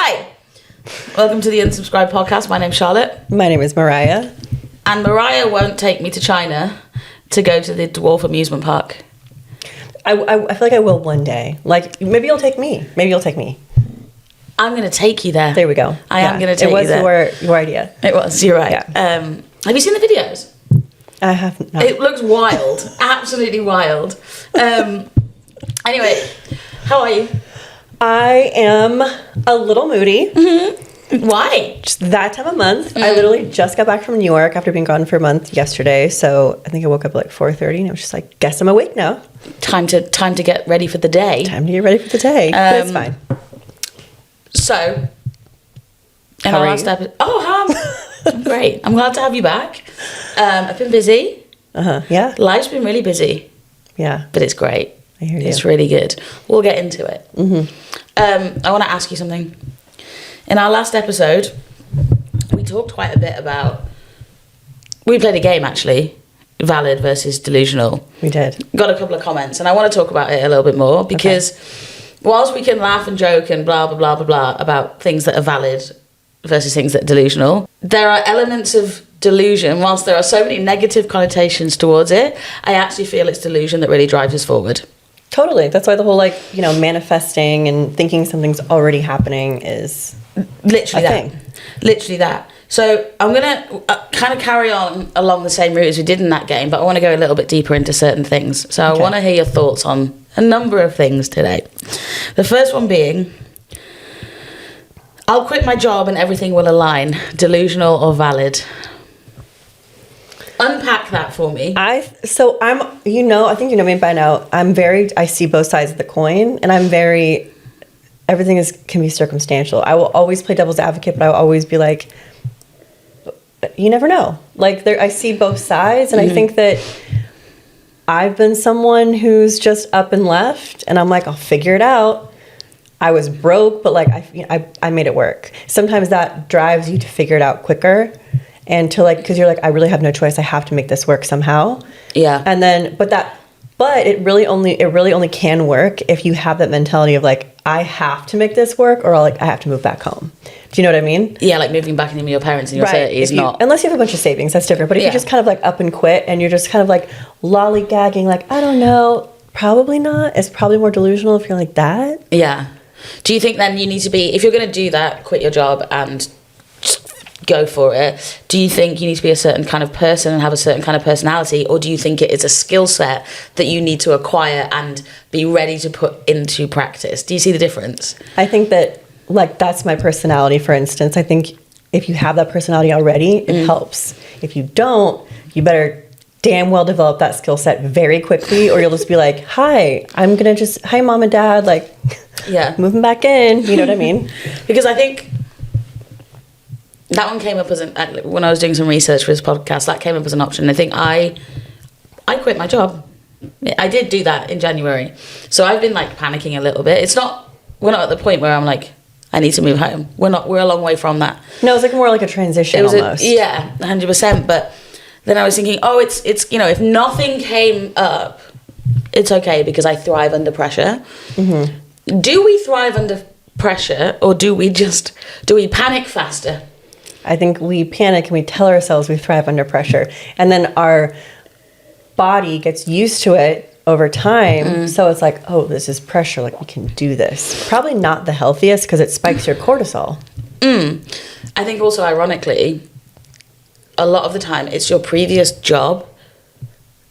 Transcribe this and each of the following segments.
Hi, welcome to the Unsubscribed podcast. My name's Charlotte. My name is Myriah. And Myriah won't take me to China to go to the dwarf amusement park. I feel like I will one day. Like, maybe you'll take me. I'm going to take you there. There we go. I am going to take you there. It was your idea. It was, you're right. Yeah. Have you seen the videos? I have not. It looks wild. Absolutely wild. Anyway, how are you? I am a little moody. Mm-hmm. Why? Just that time of month. I literally just got back from New York after being gone for a month yesterday. So I think I woke up at like 4:30 and I was just like, guess I'm awake now. Time to get ready for the day. Time to get ready for the day. But it's fine. So, in How our are last you? episode... Oh, I'm great. I'm glad to have you back. I've been busy. Yeah. Life's been really busy. Yeah. But it's great. I hear you. It's really good. We'll get into it. I want to ask you something. In our last episode, we talked quite a bit about... We played a game, actually. Valid versus delusional. We did. Got a couple of comments, and I want to talk about it a little bit more, because whilst we can laugh and joke and blah, blah, blah, blah, blah about things that are valid versus things that are delusional, there are elements of delusion, whilst there are so many negative connotations towards it, I actually feel it's delusion that really drives us forward. Totally. That's why the whole, like, you know, manifesting and thinking something's already happening is literally a that. thing. Literally that. So I'm going to kind of carry on along the same route as we did in that game, but I want to go a little bit deeper into certain things. So I want to hear your thoughts on a number of things today. The first one being, I'll quit my job and everything will align. Delusional or valid? Unpack that for me. I think you know me by now. I see both sides of the coin, and everything can be circumstantial. I will always play devil's advocate, but I will always be like, you never know. Like, I see both sides, and I think that I've been someone who's just up and left, and I'm like, I'll figure it out. I was broke, but like I made it work. Sometimes that drives you to figure it out quicker. And to like, because you're like, I really have no choice. I have to make this work somehow. Yeah. And then, but it really only can work if you have that mentality of like, I have to make this work, or I have to move back home. Do you know what I mean? Yeah, like moving back in with your parents in your 30s, not... Unless you have a bunch of savings, that's different. But if you just kind of like up and quit and you're just kind of like lollygagging, like, I don't know, probably not. It's probably more delusional if you're like that. Yeah. Do you think then you need to be, if you're going to do that, quit your job and just go for it, do you think you need to be a certain kind of person and have a certain kind of personality, or do you think it is a skill set that you need to acquire and be ready to put into practice? Do you see the difference? I think that, like, that's my personality, for instance. I think if you have that personality already, it helps. If you don't, you better damn well develop that skill set very quickly, or you'll just be like, hi, mom and dad, like, moving back in, you know what I mean? Because I think that one came up when I was doing some research for this podcast, that came up as an option. I think I quit my job. I did do that in January. So I've been like panicking a little bit. We're not at the point where I'm like, I need to move home. We're a long way from that. No, it's like more like a transition almost. 100%. But then I was thinking, it's, you know, if nothing came up, it's okay because I thrive under pressure. Mm-hmm. Do we thrive under pressure, or do we panic faster? I think we panic and we tell ourselves we thrive under pressure. And then our body gets used to it over time. So it's like, oh, this is pressure. Like, we can do this. Probably not the healthiest because it spikes your cortisol. I think also, ironically, a lot of the time it's your previous job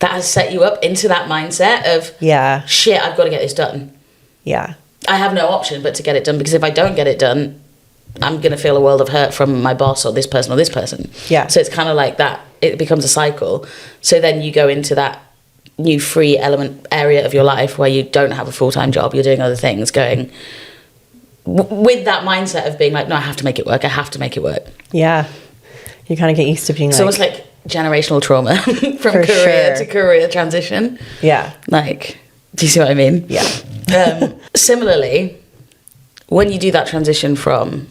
that has set you up into that mindset of, shit, I've got to get this done. Yeah. I have no option but to get it done, because if I don't get it done, I'm going to feel a world of hurt from my boss or this person or this person. Yeah. So it's kind of like that. It becomes a cycle. So then you go into that new free element area of your life where you don't have a full-time job. You're doing other things, going with that mindset of being like, no, I have to make it work. I have to make it work. Yeah. You kind of get used to being so it's like generational trauma from career to career transition. Yeah. Like, do you see what I mean? Yeah. Similarly, when you do that transition from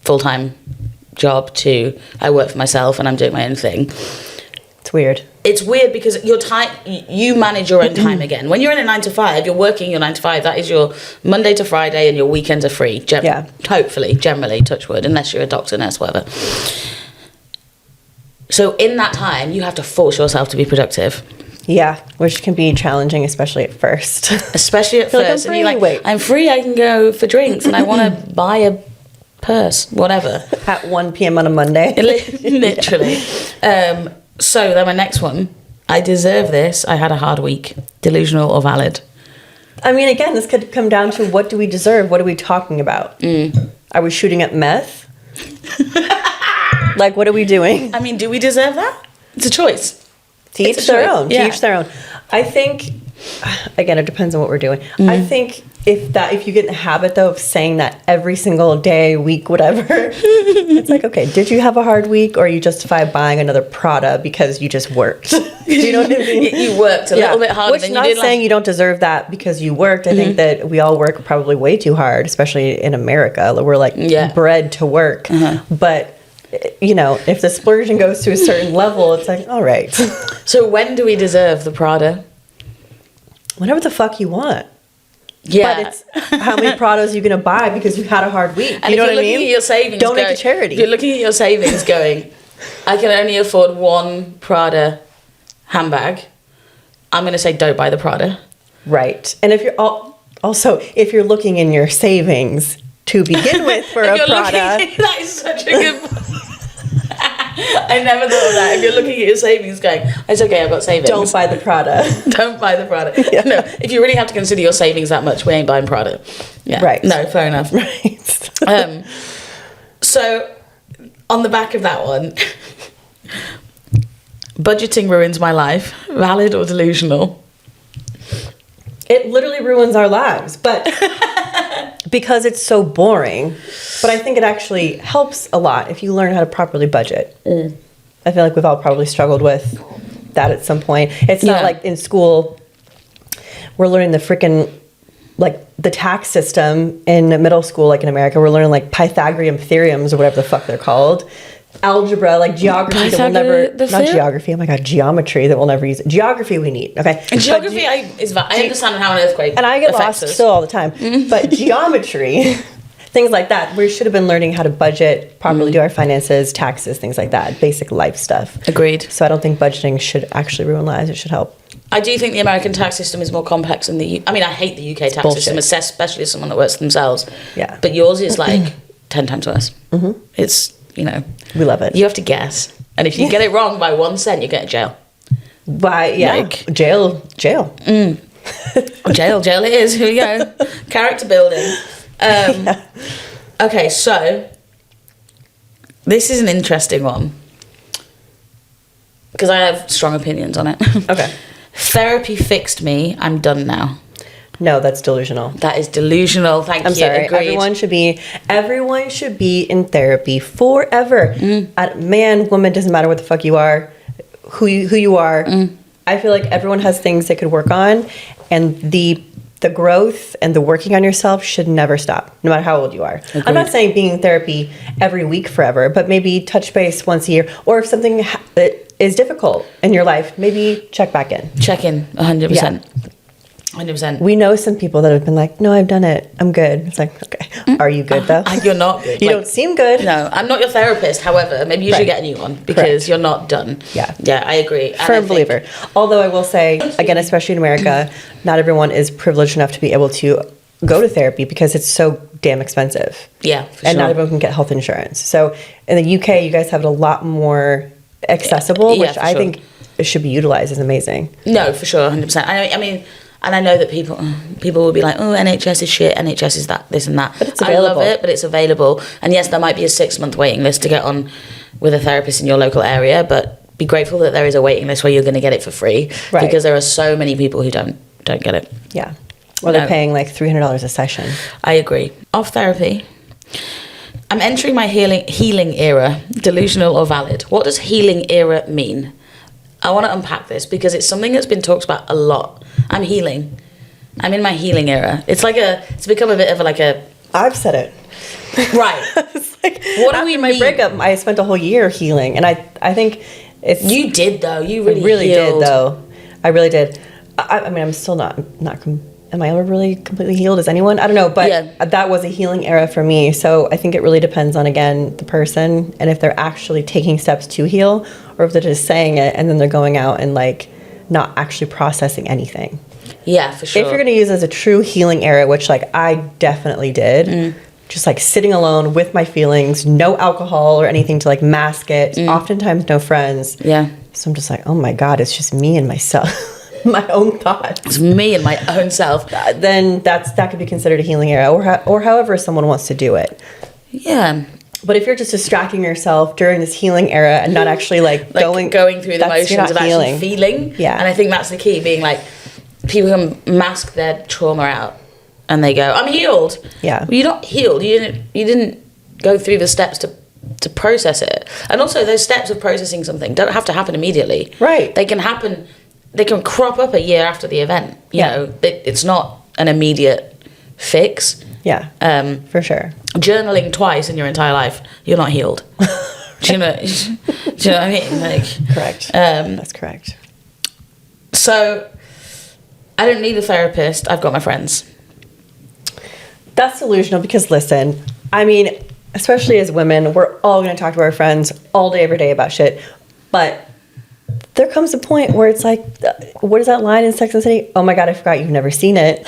full-time job to I work for myself and I'm doing my own thing, it's weird. it's weird because your time, you manage your own time again. When you're in a 9 to 5, you're working your 9 to 5. That is your Monday to Friday, and your weekends are free. Hopefully, generally, touch wood, unless you're a doctor, nurse, whatever. So in that time, you have to force yourself to be productive. Yeah, which can be challenging, especially at first. Especially at first. Like, I'm free. I'm free, I can go for drinks, and I want to buy a purse, whatever. At 1 p.m. on a Monday. Literally. So then my next one, I deserve this. I had a hard week. Delusional or valid? I mean, again, this could come down to what do we deserve? What are we talking about? Are we shooting at meth? Like, what are we doing? I mean, do we deserve that? It's a choice. To each their own. To each their own. I think, again, it depends on what we're doing. I think if you get in the habit, though, of saying that every single day, week, whatever, it's like, okay, did you have a hard week, or you justify buying another Prada because you just worked? Do you know what I mean? You worked a little bit harder than you did. Which, not saying you don't deserve that because you worked. I think that we all work probably way too hard, especially in America. We're like bred to work. But you know, if the splurging goes to a certain level, it's like, all right. So when do we deserve the Prada? Whenever the fuck you want. Yeah. But it's how many Pradas you going to buy because you had a hard week. And you know what I mean? Looking at your savings, donate to charity. If you're looking at your savings going, I can only afford one Prada handbag, I'm going to say don't buy the Prada. Right. And if you're also, if you're looking in your savings to begin with for a Prada. That is such a good point. I never thought of that. If you're looking at your savings going, it's okay, I've got savings. Don't buy the Prada. Don't buy the Prada. Yeah. No, if you really have to consider your savings that much, we ain't buying Prada. Yeah. Right. No, fair enough. Right. So, on the back of that one, budgeting ruins my life. Valid or delusional? It literally ruins our lives, but because it's so boring. But I think it actually helps a lot if you learn how to properly budget. I feel like we've all probably struggled with that at some point. It's not like in school, we're learning the freaking, like the tax system in middle school, like in America, we're learning like Pythagorean theorems or whatever the fuck they're called. Algebra, like geography that we'll never, not geography, oh my God, geometry that we'll never use. Geography we need, okay? And geography, I understand how an earthquake and I get lost us. still all the time. But geometry, things like that, we should have been learning how to budget, properly do our finances, taxes, things like that, basic life stuff. Agreed. So I don't think budgeting should actually ruin lives, it should help. I do think the American tax system is more complex than I mean, I hate the UK tax system, especially as someone that works for themselves. Yeah. But yours is like 10 times worse. It's, you know. We love it. You have to guess. And if you get it wrong by 1 cent, you get jail. Jail. Jail it is. Here we go. Character building. Okay, so this is an interesting one. Because I have strong opinions on it. Okay. Therapy fixed me. I'm done now. No, that's delusional. That is delusional. Thank you. I'm sorry. Agreed. Everyone should be in therapy forever. Man, woman, doesn't matter what the fuck you are, who you are. I feel like everyone has things they could work on, and the growth and the working on yourself should never stop, no matter how old you are. Agreed. I'm not saying being in therapy every week forever, but maybe touch base once a year, or if something is difficult in your life, maybe check back in. Check in, 100%. Yeah. 100%. We know some people that have been like, no, I've done it. I'm good. It's like, okay. Are you good, though? You're not good. You don't seem good. No, I'm not your therapist. However, maybe you should get a new one because you're not done. Yeah. Yeah, I agree. Firm believer. Although I will say, again, especially in America, not everyone is privileged enough to be able to go to therapy because it's so damn expensive. Yeah, for and not everyone can get health insurance. So in the UK, you guys have it a lot more accessible, which I think should be utilized as amazing. No, for sure, 100%. I mean... And I know that people will be like, oh, NHS is shit, NHS is that, this and that. But it's available. I love it, but it's available. And yes, there might be a 6-month waiting list to get on with a therapist in your local area, but be grateful that there is a waiting list where you're going to get it for free. Right. Because there are so many people who don't get it. Yeah. Or they're paying like $300 a session. I agree. Off therapy. I'm entering my healing era, delusional or valid. What does healing era mean? I want to unpack this because it's something that's been talked about a lot. I'm healing. I'm in my healing era. It's become a bit of I've said it. Right. It's like, what do we mean? My breakup, I spent a whole year healing. And I think You did, though. You really did, though. I really did. I mean, I'm still not am I ever really completely healed? Is anyone? I don't know, but that was a healing era for me. So I think it really depends on, again, the person and if they're actually taking steps to heal or if they're just saying it and then they're going out and like not actually processing anything. Yeah, for sure. If you're going to use it as a true healing era, which like I definitely did, just like sitting alone with my feelings, no alcohol or anything to like mask it, oftentimes no friends. Yeah. So I'm just like, oh my God, it's just me and myself. My own thoughts. It's me and my own self. Then that could be considered a healing era, or however someone wants to do it. Yeah. But if you're just distracting yourself during this healing era and not actually like going through the motions of actually feeling, and I think that's the key. Being like, people can mask their trauma out, and they go, "I'm healed." Yeah. Well, you're not healed. You didn't go through the steps to process it, and also those steps of processing something don't have to happen immediately. Right. They can happen. They can crop up a year after the event. You know, it's not an immediate fix. Yeah, for sure. Journaling twice in your entire life, you're not healed. do you know what I mean? Like, correct. That's correct. So, I don't need a therapist. I've got my friends. That's delusional because, listen, I mean, especially as women, we're all going to talk to our friends all day, every day about shit. But there comes a point where it's like, what is that line in Sex and the City? Oh my God, I forgot you've never seen it.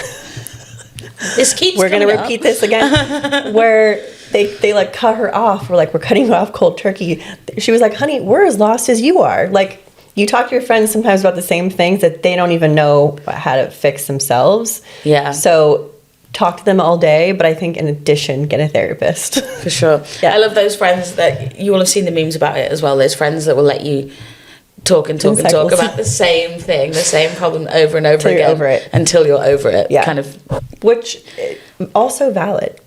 This keeps We're going to repeat this again. Where they like cut her off. We're like, we're cutting her off cold turkey. She was like, honey, we're as lost as you are. Like, you talk to your friends sometimes about the same things that they don't even know how to fix themselves. Yeah. So talk to them all day, but I think in addition, get a therapist. For sure. Yeah. I love those friends that you will have seen the memes about it as well. Those friends that will let you talk about the same thing, the same problem over and over again over it. Until you're over it. Yeah. Kind of. Which also valid.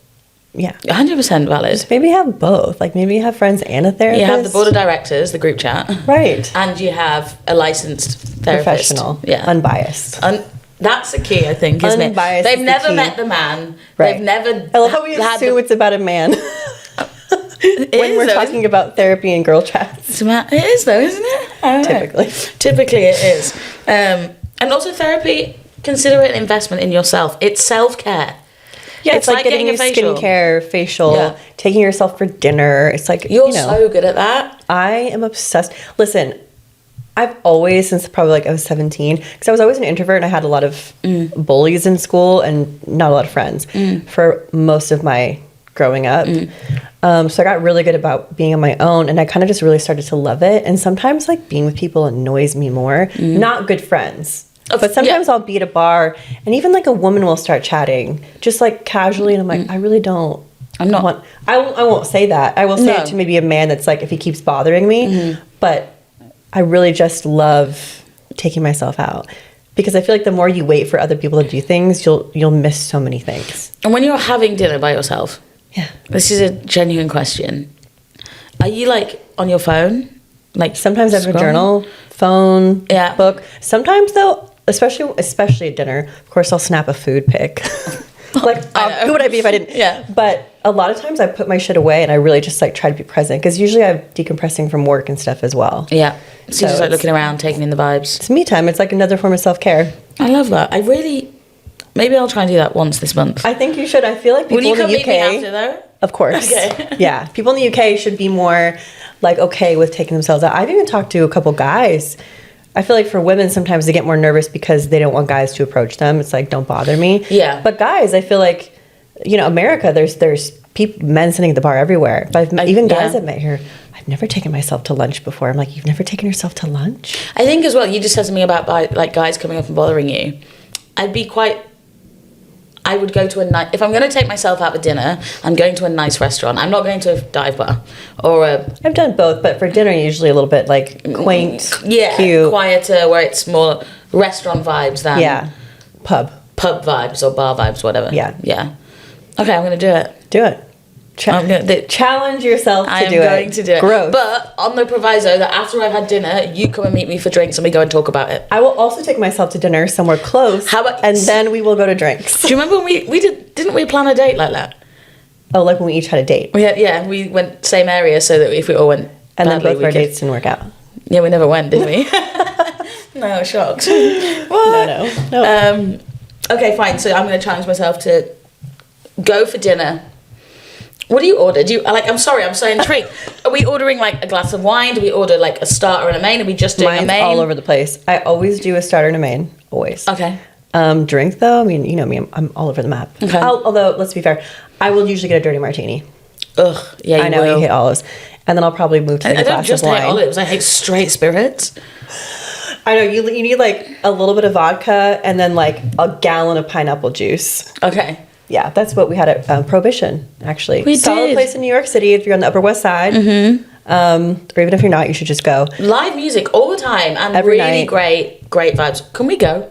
Yeah. 100% valid. Just maybe have both. Like maybe you have friends and a therapist. You have the board of directors, the group chat. Right. And you have a licensed therapist. Professional. Yeah. Unbiased. That's the key, I think, isn't Unbiased it? They've never key. met the man. Right. They've never. I love how we assume it's about a man. When we're talking about therapy and girl chats. It is though, isn't it? Typically it is. And also therapy, consider it an investment in yourself. It's self-care. Yeah, it's like getting a skincare, facial, taking yourself for dinner. It's like, you're so good at that. I am obsessed. Listen, I've always, since probably like I was 17, because I was always an introvert and I had a lot of bullies in school and not a lot of friends for most of my growing up. So I got really good about being on my own and I kind of just really started to love it. And sometimes like being with people annoys me more. Not good friends. But sometimes I'll be at a bar and even like a woman will start chatting just like casually and I'm like, I really don't. I won't say that. I will say it to maybe a man that's like if he keeps bothering me. But I really just love taking myself out. Because I feel like the more you wait for other people to do things, you'll miss so many things. And when you're having dinner by yourself, this is a genuine question. Are you like on your phone? Like sometimes I have a journal, phone, book. Sometimes though, especially at dinner, of course I'll snap a food pic. Like who would I be if I didn't? Yeah. But a lot of times I put my shit away and I really just like try to be present because usually I'm decompressing from work and stuff as well. Yeah. So you're just like looking around, taking in the vibes. It's me time. It's like another form of self-care. I love that. Maybe I'll try and do that once this month. I think you should. I feel like people in the UK... Will you come meet me after though? Of course. Okay. Yeah. People in the UK should be more like okay with taking themselves out. I've even talked to a couple guys. I feel like for women sometimes they get more nervous because they don't want guys to approach them. It's like don't bother me. Yeah. But guys, I feel like America there's men sitting at the bar everywhere. But even guys I've met here, I've never taken myself to lunch before. I'm like, you've never taken yourself to lunch? I think as well, you just said something about like guys coming up and bothering you. I would go to if I'm going to take myself out for dinner, I'm going to a nice restaurant. I'm not going to a dive bar or I've done both, but for dinner usually a little bit like quaint, cute, quieter, where it's more restaurant vibes than pub vibes or bar vibes, whatever. Yeah. Okay, I'm going to do it. Do it. Challenge yourself to do it. I'm going to do it. Gross. But on the proviso that after I've had dinner, you come and meet me for drinks and we go and talk about it. I will also take myself to dinner somewhere close. And then we will go to drinks. Do you remember when didn't we plan a date like that? Oh, like when we each had a date? We went same area so that if we all went and then both our dates didn't work out. Yeah, we never went, did we? No, shocked. What? No. Okay, fine. So I'm going to challenge myself to go for dinner. What do you order? I'm sorry, I'm so intrigued. Are we ordering like a glass of wine? Do we order like a starter and a main? Are we just doing Mine's a main? all over the place. I always do a starter and a main. Always. Okay. Drink though, I mean, you know me, I'm all over the map. Okay. Although, let's be fair, I will usually get a dirty martini. Ugh, yeah, I know you hate olives. And then I'll probably move to like a glass of wine. I don't just hate olives, I hate straight spirits. I know, you need like a little bit of vodka and then like a gallon of pineapple juice. Okay. Yeah, that's what we had at Prohibition, actually. We Solid did. place in New York City if you're on the Upper West Side. Mm-hmm. Or even if you're not, you should just go. Live music all the time and Every really night. great vibes. Can we go?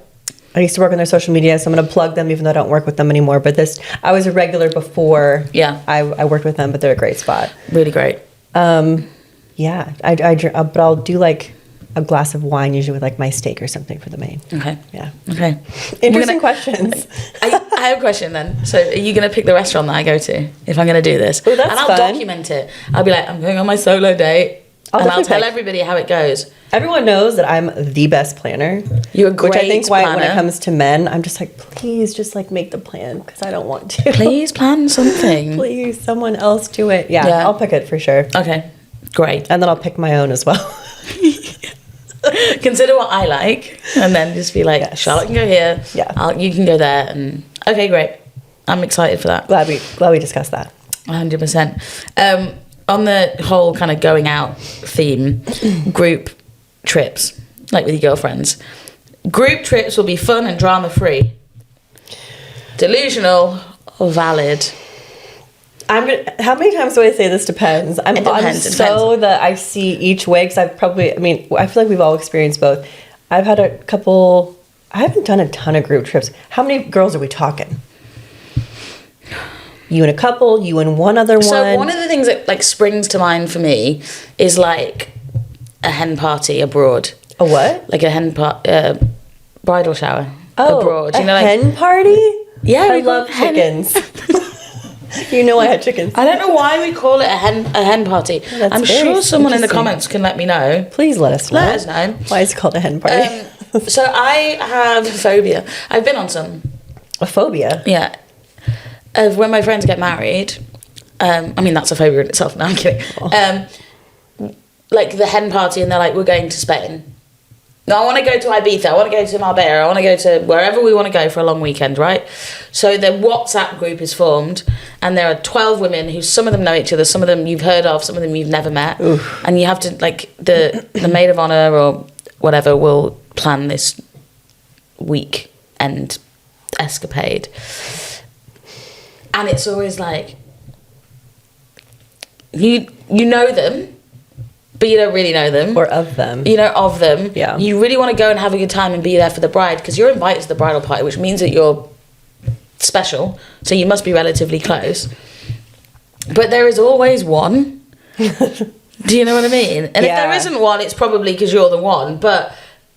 I used to work on their social media, so I'm going to plug them even though I don't work with them anymore. But I was a regular before I worked with them, but they're a great spot. Really great. Yeah, but I'll do like a glass of wine usually with like my steak or something for the main. Okay. Yeah. Okay. Interesting questions. I have a question then. So are you going to pick the restaurant that I go to if I'm going to do this? Oh, that's and I'll fun. document it. I'll be like, I'm going on my solo date. And I'll definitely tell pick. everybody how it goes. Everyone knows that I'm the best planner. You're a great Which I think why when it planner. comes to men, I'm just like, please just like make the plan because I don't want to. Please plan something. Please, someone else do it. Yeah, Yeah. I'll pick it for sure. Okay. Great. And then I'll pick my own as well. Consider what I like and then just be like, Yes. Charlotte can go here. Yeah. You can go there. And okay, great. I'm excited for that. Glad we discussed that. 100%. On the whole kind of going out theme, group trips, like with your girlfriends. Group trips will be fun and drama free. Delusional or valid? How many times do I say this depends? It depends. That I see each way because I feel like we've all experienced both. I've had a couple. I haven't done a ton of group trips. How many girls are we talking? You and a couple, you and one other one. So one of the things that like springs to mind for me is like a hen party abroad. A what? Like a bridal shower abroad. A hen party? Yeah, I love chickens. You know I had chickens. I don't know why we call it a hen party. That's I'm very sure someone in the interesting. comments can let me know. Please let us know. Let us know. Why is it called a hen party? So I have a phobia. I've been on some. A phobia? Yeah. Of when my friends get married. I mean, that's a phobia in itself. No, I'm kidding. Like the hen party and they're like, we're going to Spain. No, I want to go to Ibiza. I want to go to Marbella. I want to go to wherever we want to go for a long weekend, right? So the WhatsApp group is formed and there are 12 women who some of them know each other, some of them you've heard of, some of them you've never met. Oof. And you have to, like, the maid of honour or whatever will plan this weekend escapade. And it's always like, you know them, but you don't really know them. Or of them. You know, of them. Yeah. You really want to go and have a good time and be there for the bride because you're invited to the bridal party, which means that you're special. So you must be relatively close. But there is always one. Do you know what I mean? And if there isn't one, it's probably because you're the one. But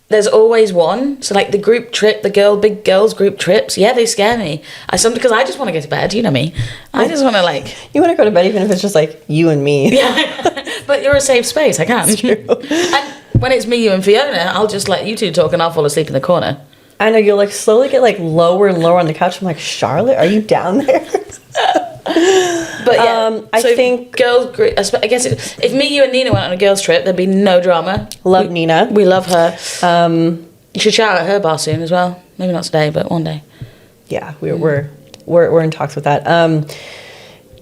there's always one. So like the group trip, big girls group trips, yeah, they scare me. Because I just want to go to bed. You know me. I just want to like. You want to go to bed even if it's just like you and me. Yeah. But you're a safe space. I can. That's true. And when it's me, you, and Fiona, I'll just let you two talk and I'll fall asleep in the corner. I know you'll like slowly get like lower and lower on the couch. I'm like, Charlotte, are you down there? But yeah, I think girls. I guess if me, you, and Nina went on a girls' trip, there'd be no drama. Love Nina. We love her. You should shout at her bar soon as well. Maybe not today, but one day. Yeah, we're in talks with that.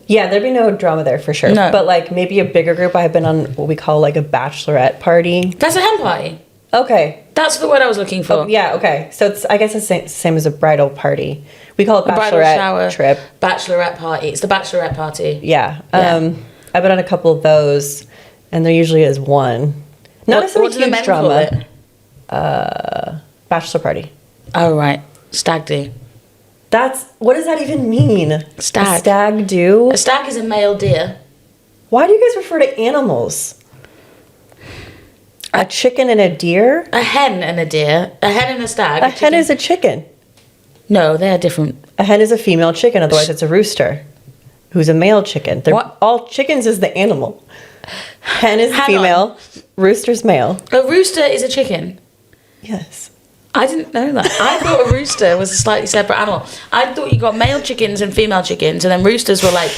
Yeah, there'd be no drama there for sure. No. But like maybe a bigger group. I've been on what we call like a bachelorette party. That's a hen party. Okay. That's the word I was looking for. Oh, yeah. Okay. So I guess it's the same as a bridal party. We call it Bridal bachelorette shower, trip. Bachelorette party. It's the bachelorette party. Yeah. Yeah. I've been on a couple of those, and there usually is one. Not necessarily what do the huge men drama. call it? Bachelor party. Oh right, stag do. What does that even mean? Stag. A stag do? A stag is a male deer. Why do you guys refer to animals? A chicken and a deer? A hen and a deer. A hen and a stag. A hen is a chicken. No, they are different. A hen is a female chicken, otherwise it's a rooster, who's a male chicken. What? All chickens is the animal. Hen is female. Rooster's male. A rooster is a chicken. Yes. I didn't know that. I thought a rooster was a slightly separate animal. I thought you got male chickens and female chickens, and then roosters were like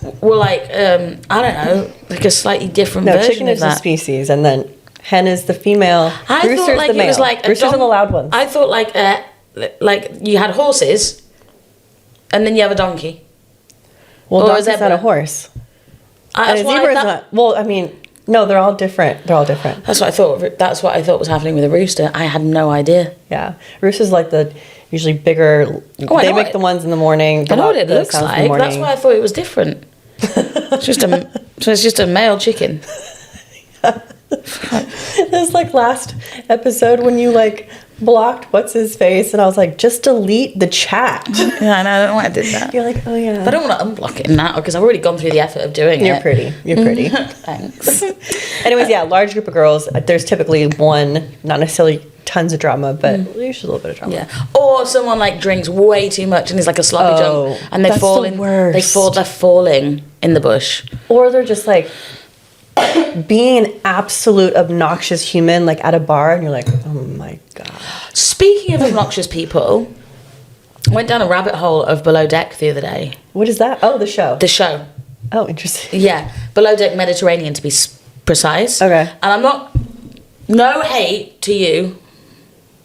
I don't know, like a slightly different version chicken is of that. the species, and then hen is the female. I Rooster's thought like the male. it was like roosters are the loud ones. I thought like you had horses, and then you have a donkey. Well, or donkey's not a horse. That's And a what zebra I is thought. not. Well, I mean, no, they're all different. They're all different. That's what I thought. That's what I thought was happening with a rooster. I had no idea. Yeah, roosters like the usually bigger. Oh, they make the ones in the morning. I know what it looks like. That's why I thought it was different. It's just a male chicken. It was like last episode when you like blocked what's his face, and I was like, just delete the chat. Yeah, I know. I don't know why I did that. You're like, oh yeah. But I don't want to unblock it now because I've already gone through the effort of doing it. You're pretty. You're pretty. Thanks. Anyways, yeah, large group of girls. There's typically one, not necessarily tons of drama, but usually a little bit of drama. Yeah. Or someone like drinks way too much and is like a sloppy junk, and that's the worst. They're falling in the bush. Or they're just like being an absolute obnoxious human, like at a bar, and you're like, oh my god. Speaking of obnoxious people, I went down a rabbit hole of Below Deck the other day. What is that? Oh, the show. The show. Oh, interesting. Yeah. Below Deck Mediterranean, to be precise. Okay. And I'm not... No hate to you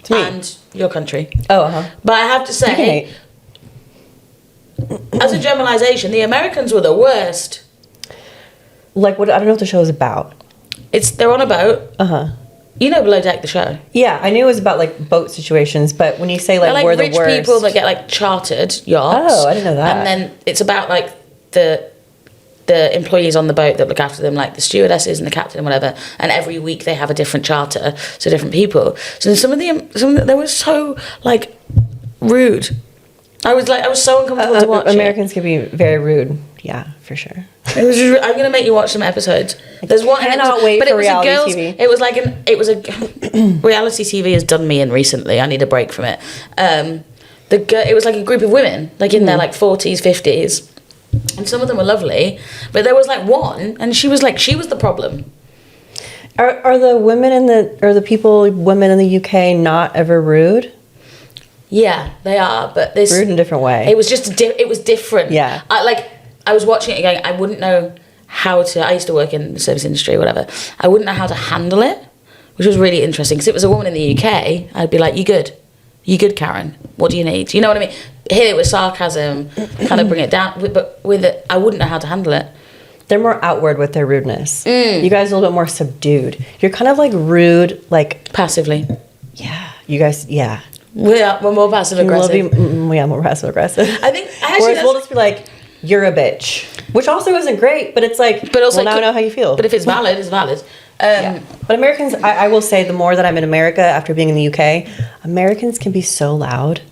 To me. and your country. Oh, uh-huh. But I have to You can say, hate. as a generalisation, the Americans were the worst. Like, what? I don't know what the show is about. They're on a boat. Uh-huh. You know Below Deck, the show. Yeah, I knew it was about like boat situations, but when you say like, They're like we're rich the worst, people that get like chartered yachts. Oh, I didn't know that. And then it's about like the employees on the boat that look after them, like the stewardesses and the captain and whatever. And every week they have a different charter, so different people. So some of them they were so like rude. I was so uncomfortable to watch. Americans can be very rude. Yeah, for sure. It was just, I'm gonna make you watch some episodes. There's one. Cannot wait for reality TV. It was reality TV has done me in recently. I need a break from it. It was like a group of women, like in their like 40s, 50s, and some of them were lovely, but there was like one, and she was the problem. Are the women women in the UK not ever rude? Yeah, they are, but this Rude in a different way. It was just it was different. Yeah. I was watching it going, I wouldn't know how to. I used to work in the service industry or whatever. I wouldn't know how to handle it, which was really interesting because it was a woman in the UK. I'd be like, "You good? You good, Karen? What do you need?" You know what I mean? Hit it with sarcasm, kind of bring it down. But with it, I wouldn't know how to handle it. They're more outward with their rudeness. You guys are a little bit more subdued. You're kind of like rude, like Passively. yeah. You guys, yeah. We're more passive aggressive. Yeah, more passive aggressive. I think Whereas we'll just be like, "You're a bitch," which also isn't great, but it's like, but also well, now I know how you feel. But if it's valid, it's valid. Yeah. But Americans, I will say, the more that I'm in America after being in the UK, Americans can be so loud.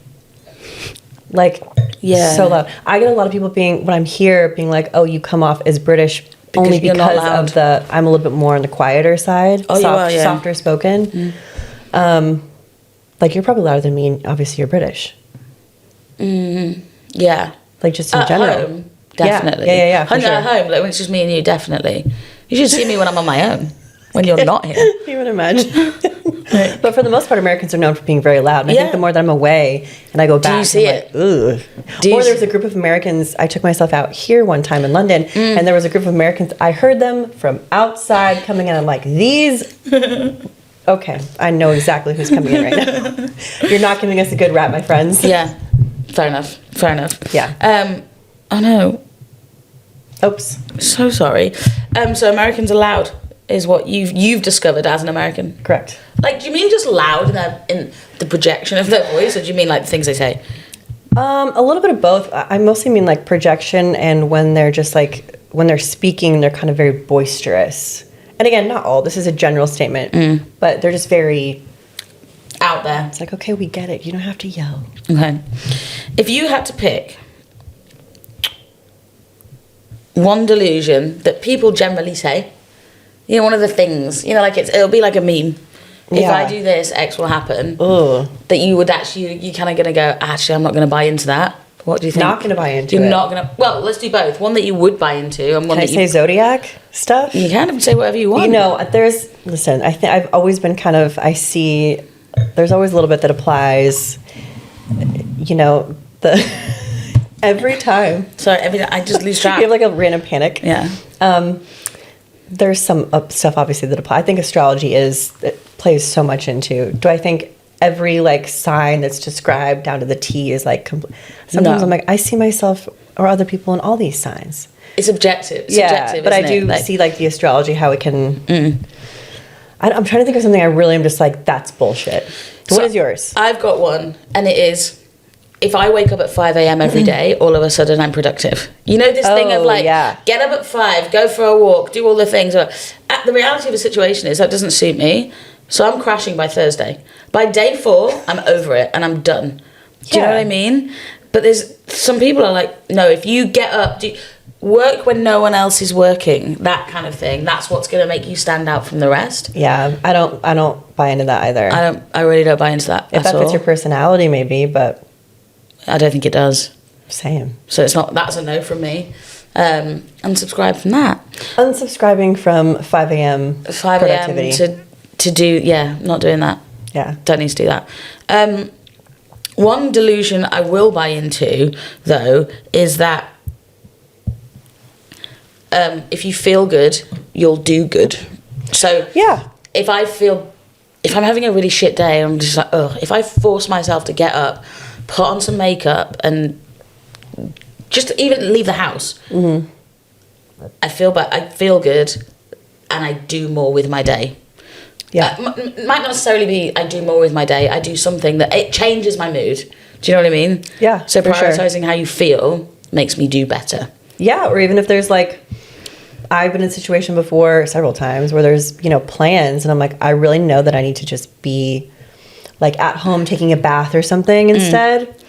Like, yeah, so loud. I get a lot of people when I'm here, being like, "Oh, you come off as British." Only you're not because loud. I'm a little bit more on the quieter side, Oh, you are, yeah. softer spoken. Like, you're probably louder than me, and obviously you're British. Yeah. Like, just in At general. home, definitely. Yeah, for sure. At home, like when it's just me and you, definitely. You should see me when I'm on my own, when you're not here. You would imagine. But for the most part, Americans are known for being very loud. And I think the more that I'm away and I go back, you see I'm it? like, ugh. Or there was a group of Americans, I took myself out here one time in London, and there was a group of Americans, I heard them from outside coming in. I'm like, these... Okay, I know exactly who's coming in right now. You're not giving us a good rap, my friends. Yeah, fair enough. Yeah. Oh no. Oops. So sorry. So Americans are loud, is what you've discovered as an American. Correct. Like, do you mean just loud in the projection of their voice, or do you mean like the things they say? A little bit of both. I mostly mean like projection, and when they're just like, when they're speaking, they're kind of very boisterous. And again, not all. This is a general statement, but they're just very out there. It's like, okay, we get it. You don't have to yell. Okay. If you had to pick one delusion that people generally say, you know, one of the things, you know, like it'll be like a meme. If I do this, X will happen. Ugh. That you would actually, you're kind of going to go, actually, I'm not going to buy into that. What do you think? Not going to buy into You're it. not going to... Well, let's do both. One that you would buy into and one Can I say zodiac stuff? You can say whatever you want. You know, listen, I think I've always been kind of, I see, there's always a little bit that applies, you know, every time. Sorry, I just lose track. You have like a random panic. Yeah. There's some stuff obviously that apply. I think astrology it plays so much into. Do I think every like sign that's described down to the T is like sometimes I'm like, I see myself or other people in all these signs. It's objective. Yeah, but I do see like the astrology, how it can. I'm trying to think of something I really am just like, that's bullshit. What is yours? I've got one, and it is, if I wake up at 5 a.m. every day, all of a sudden I'm productive. You know this thing of like, get up at 5, go for a walk, do all the things. The reality of the situation is that doesn't suit me, so I'm crashing by Thursday. By day 4, I'm over it and I'm done. Do you know what I mean? But there's some people are like, no, if you get up, work when no one else is working, that kind of thing. That's what's going to make you stand out from the rest. Yeah, I don't buy into that either. I really don't buy into that. If that fits your personality, maybe, but I don't think it does. Same. So that's a no from me. Unsubscribe from that. Unsubscribing from 5 a.m. 5 a.m. to do, not doing that. Yeah. Don't need to do that. One delusion I will buy into, though, is that if you feel good, you'll do good. So if I'm having a really shit day, I'm just like, if I force myself to get up, put on some makeup, and just even leave the house, I feel good, and I do more with my day. Yeah, might not necessarily be I do more with my day. I do something that it changes my mood. Do you know what I mean? Yeah. So prioritizing how you feel makes me do better. Yeah, or even if there's like, I've been in a situation before several times where there's, plans, and I'm like, I really know that I need to just be like at home taking a bath or something instead.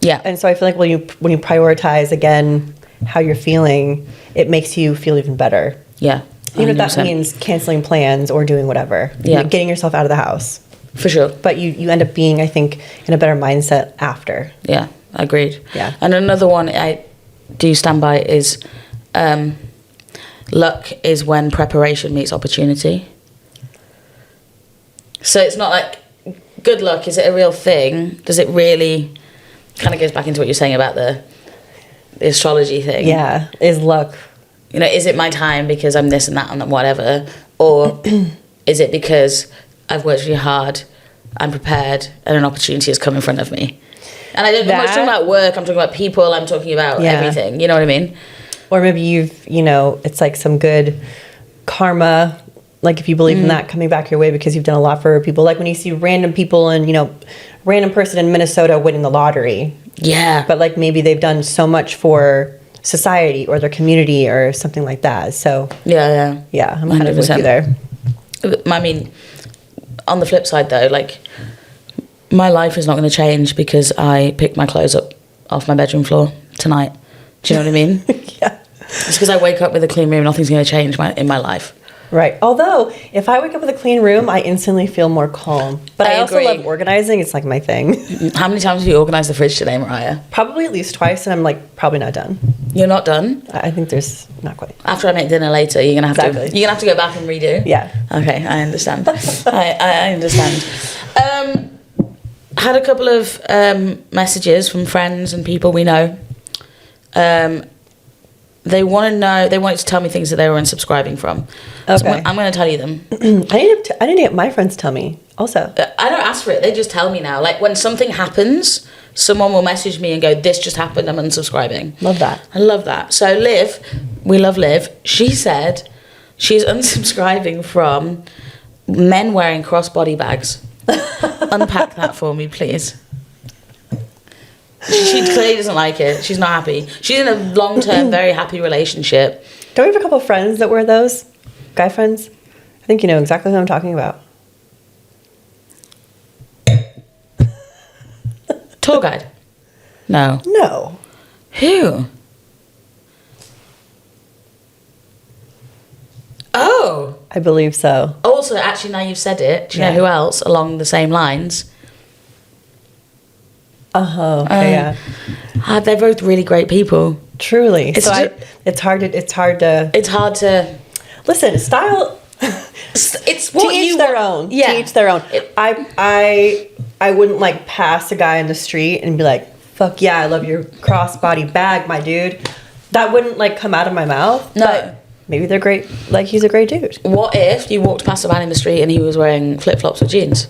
Yeah. And so I feel like when you prioritize again how you're feeling, it makes you feel even better. Yeah. 100%. Even if that means canceling plans or doing whatever. Yeah. Getting yourself out of the house. For sure. But you end up being, I think, in a better mindset after. Yeah, agreed. Yeah. And another one I do stand by is luck is when preparation meets opportunity. So it's not like good luck, is it a real thing? Does it really... Kind of goes back into what you're saying about the astrology thing. Yeah, is luck... is it my time because I'm this and that and whatever? Or is it because I've worked really hard, I'm prepared, and an opportunity has come in front of me? And I'm not talking about work, I'm talking about people, I'm talking about everything. You know what I mean? Or maybe it's like some good karma, like if you believe in that coming back your way because you've done a lot for people. Like when you see random people and, random person in Minnesota winning the lottery. Yeah. But like maybe they've done so much for society or their community or something like that. So yeah, I'm 100% kind of with you there. I mean, on the flip side though, like my life is not going to change because I picked my clothes up off my bedroom floor tonight. Do you know what I mean? Yeah. It's because I wake up with a clean room, nothing's going to change in my life. Right. Although, if I wake up with a clean room, I instantly feel more calm. But I also love organizing. It's like my thing. How many times have you organized the fridge today, Myriah? Probably at least twice, and I'm like probably not done. You're not done? I think there's not quite. After I make dinner later, you're gonna have to go back and redo. Yeah. Okay, I understand. I understand. Had a couple of messages from friends and people we know. They wanted to tell me things that they were unsubscribing from. Okay. So I'm going to tell you them. I need to get my friends to tell me also. I don't ask for it. They just tell me now. Like when something happens, someone will message me and go, this just happened, I'm unsubscribing. Love that. I love that. So Liv, we love Liv, she said she's unsubscribing from men wearing crossbody bags. Unpack that for me, please. She clearly doesn't like it. She's not happy. She's in a long-term, very happy relationship. Don't we have a couple of friends that wear those? Guy friends? I think you know exactly who I'm talking about. Tour guide? No. No. Who? Oh. I believe so. Also, actually, now you've said it, do you know who else along the same lines? Okay, yeah. They're both really great people. Truly. It's hard to listen, style. It's what to each you their want. own. Yeah. To each their own. I wouldn't like pass a guy in the street and be like, fuck yeah, I love your crossbody bag, my dude. That wouldn't like come out of my mouth. No. But maybe they're great. Like, he's a great dude. What if you walked past a man in the street and he was wearing flip-flops with jeans?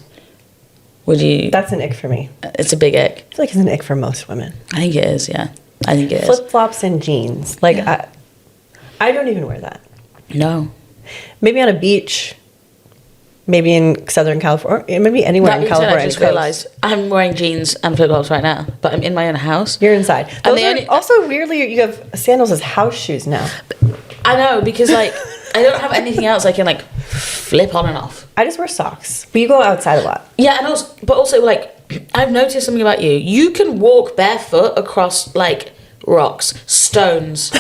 Would you? That's an ick for me. It's a big ick. I feel like it's an ick for most women. I think it is, yeah. I think it is. Flip-flops and jeans. Like, yeah. I don't even wear that. No. Maybe on a beach. Maybe in Southern California. Maybe anywhere in California. I just realised I'm wearing jeans and flip-flops right now, but I'm in my own house. You're inside. Also, weirdly, you have sandals as house shoes now. I know, because, like, I don't have anything else I can, like, flip on and off. I just wear socks. But you go outside a lot. Yeah, and also, like, I've noticed something about you. You can walk barefoot across, like, rocks, stones,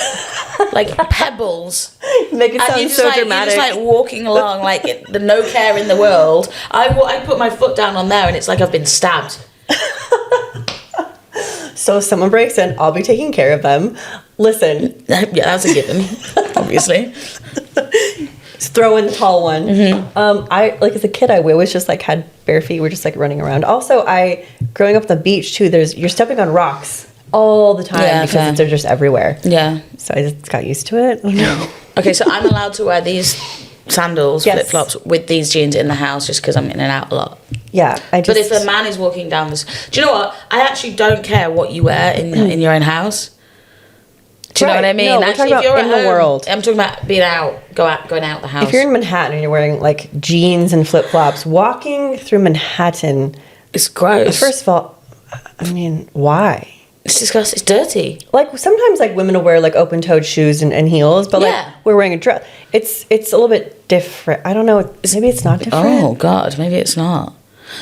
like pebbles. Make it sound so dramatic. You're just like walking along, like the no care in the world. I put my foot down on there, and it's like I've been stabbed. So if someone breaks in, I'll be taking care of them. Listen. Yeah, that's a given, obviously. Just throw in the tall one. I like as a kid, I always just like had bare feet. We're just like running around. Also, growing up on the beach too. You're stepping on rocks all the time because they're just everywhere. Yeah. So I just got used to it. Oh no. Okay, so I'm allowed to wear these sandals, flip-flops with these jeans in the house just because I'm in and out a lot. Yeah. But if a man is walking down this, do you know what? I actually don't care what you wear in your own house. Do you know what I mean? No, we're talking about in the world. I'm talking about going out the house. If you're in Manhattan and you're wearing like jeans and flip-flops, walking through Manhattan, it's gross. First of all, I mean, why? It's disgusting. It's dirty. Like sometimes, like women will wear like open-toed shoes and heels, but like we're wearing a dress. It's a little bit different. I don't know. Maybe it's not different. Oh God, maybe it's not.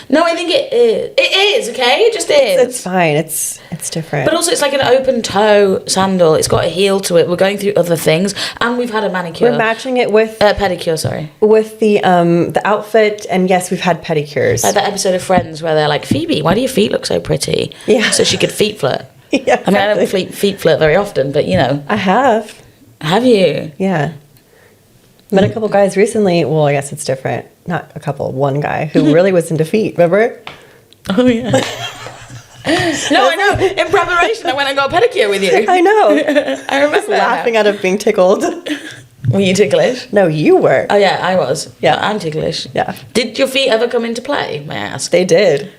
No, I think it is. It is, okay? It just is. It's fine. It's different. But also, it's like an open toe sandal. It's got a heel to it. We're going through other things, and we've had a manicure. We're matching it with pedicure. Sorry, with the outfit, and yes, we've had pedicures. Like that episode of Friends where they're like, Phoebe, why do your feet look so pretty? Yeah. So she could feet flirt. Yeah. Exactly. I mean, I don't feet flirt very often, but you know. I have. Have you? Yeah. Met a couple guys recently. Well, I guess it's different. Not a couple. One guy who really was into feet. Remember? Oh yeah. No, I know. In preparation, I went and got a pedicure with you. I know. I remember. Just laughing out of being tickled. Were you ticklish? No, you were. Oh yeah, I was. Yeah, I'm ticklish. Yeah. Did your feet ever come into play? May I ask? They did.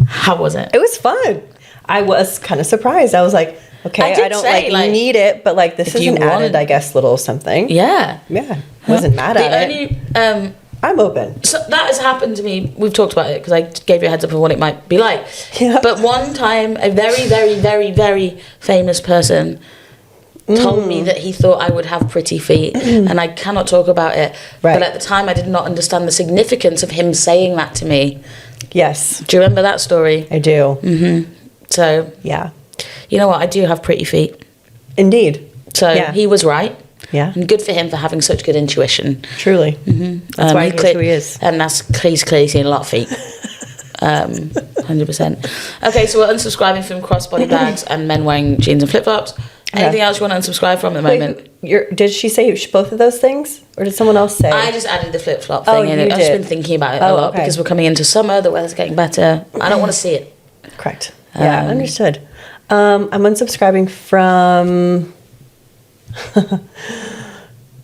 How was it? It was fun. I was kind of surprised. I was like, okay, I don't like need it, but like this is an added, I guess, little something. Yeah. Yeah. Wasn't mad at it. I'm open. So that has happened to me. We've talked about it because I gave you a heads up of what it might be like. Yeah. But one time, a very, very, very, very famous person told me that he thought I would have pretty feet, and I cannot talk about it. Right. But at the time, I did not understand the significance of him saying that to me. Yes. Do you remember that story? I do. Mm-hmm. So, yeah. You know what? I do have pretty feet. Indeed. So he was right. Yeah. And good for him for having such good intuition. Truly. Mm-hmm. That's why he's who he is. And he's clearly seen a lot of feet. 100%. Okay, so we're unsubscribing from crossbody bags and men wearing jeans and flip-flops. Anything else you want to unsubscribe from at the moment? Did she say both of those things? Or did someone else say? I just added the flip-flop thing in. I've just been thinking about it a lot because we're coming into summer, the weather's getting better. I don't want to see it. Correct. Yeah, understood. I'm unsubscribing from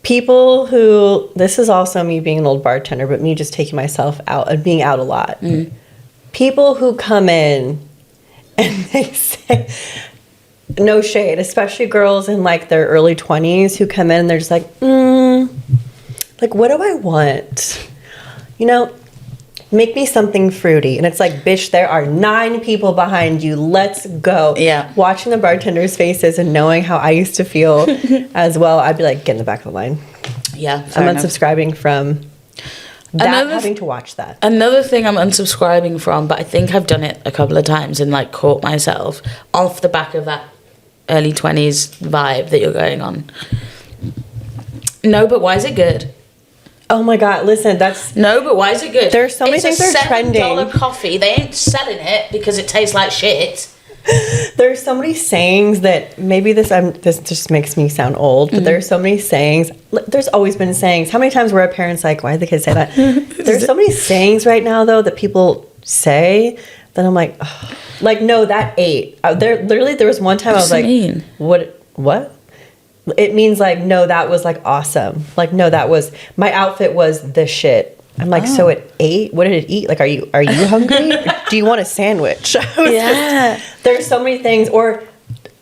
people who, this is also me being an old bartender, but me just taking myself out and being out a lot. People who come in and they say, no shade, especially girls in like their early 20s who come in and they're just like, like, what do I want? You know, make me something fruity. And it's like, bitch, there are 9 people behind you. Let's go. Yeah. Watching the bartenders' faces and knowing how I used to feel as well, I'd be like, get in the back of the line. Yeah. I'm unsubscribing from that, having to watch that. Another thing I'm unsubscribing from, but I think I've done it a couple of times and like caught myself off the back of that early 20s vibe that you're going on. No, but why is it good? Oh my God, listen, that's... No, but why is it good? There's so many things that are trending. It's a $7 coffee. They ain't selling it because it tastes like shit. There's so many sayings that maybe this just makes me sound old, but there's so many sayings. There's always been sayings. How many times were our parents like, why did the kids say that? There's so many sayings right now, though, that people say that I'm like, ugh. Like, no, that ate. There was one time I was like, mean? What? It means like, no, that was like awesome. Like, no, that was, my outfit was the shit. I'm like, so it ate? What did it eat? Like, are you hungry? Do you want a sandwich? Yeah. There's so many things. Or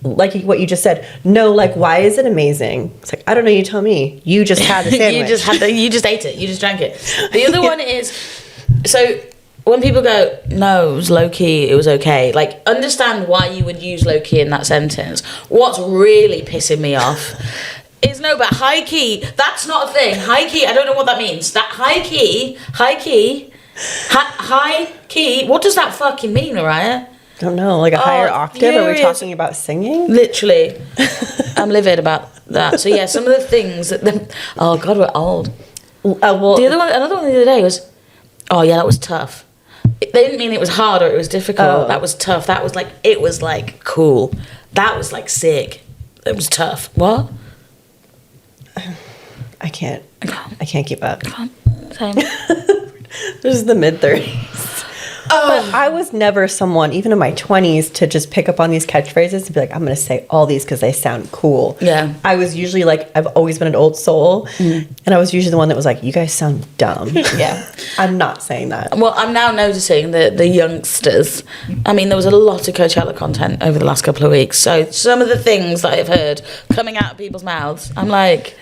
like what you just said. No, like, why is it amazing? It's like, I don't know. You tell me. You just had the sandwich. you just ate it. You just drank it. The other one is, so when people go, no, it was low key, it was okay. Like, understand why you would use low key in that sentence. What's really pissing me off is no, but high key, that's not a thing. High key, I don't know what that means. That high key, what does that fucking mean, Myriah? I don't know, like a higher octave? Are we talking about singing? Literally. I'm livid about that. So yeah, some of the things that, oh God, we're old. Well, another one the other day was, oh yeah, that was tough. They didn't mean it was hard or it was difficult. That was tough. That was like, it was like cool. That was like sick. It was tough. What? I can't keep up. Same. This is the mid-30s. But I was never someone, even in my 20s, to just pick up on these catchphrases and be like, I'm going to say all these because they sound cool. Yeah. I was usually like, I've always been an old soul. And I was usually the one that was like, you guys sound dumb. Yeah. I'm not saying that. Well, I'm now noticing the youngsters. I mean, there was a lot of Coachella content over the last couple of weeks. So some of the things that I've heard coming out of people's mouths, I'm like,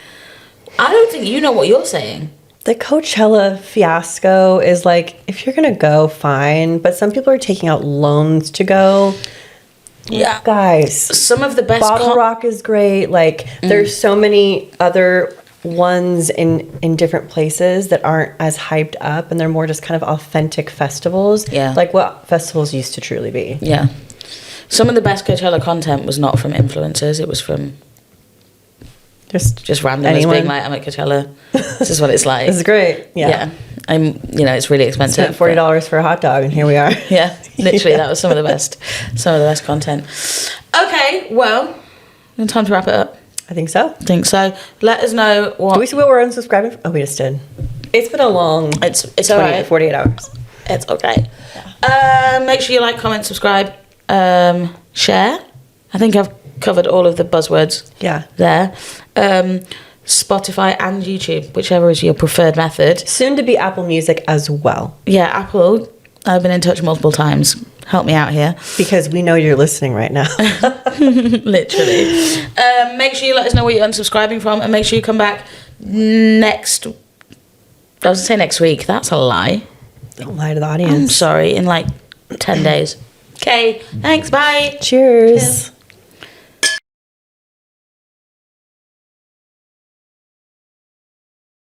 I don't think you know what you're saying. The Coachella fiasco is like, if you're going to go, fine. But some people are taking out loans to go. Yeah. Guys. Some of the best... Bottle Rock is great. Like, there's so many other ones in different places that aren't as hyped up. And they're more just kind of authentic festivals. Yeah. Like what festivals used to truly be. Yeah. Some of the best Coachella content was not from influencers. It was from... Just randomers being like, I'm at Coachella. This is what it's like. This is great. Yeah. It's really expensive. Spent $40 for a hot dog, and here we are. Yeah, literally, that was some of the best content. Okay, well, time to wrap it up. I think so. Let us know what. Do we see what we're unsubscribing from? Oh, we just did. It's been a long. It's all right. 48 hours. It's okay. Make sure you like, comment, subscribe, share. I think I've covered all of the buzzwords. Yeah. There. Spotify and YouTube, whichever is your preferred method. Soon to be Apple Music as well. Yeah, Apple. I've been in touch multiple times. Help me out here. Because we know you're listening right now. Literally. Make sure you let us know what you're unsubscribing from, and make sure you come back next... I was going to say next week. That's a lie. Don't lie to the audience. I'm sorry. In like 10 days. Okay. Thanks. Bye. Cheers.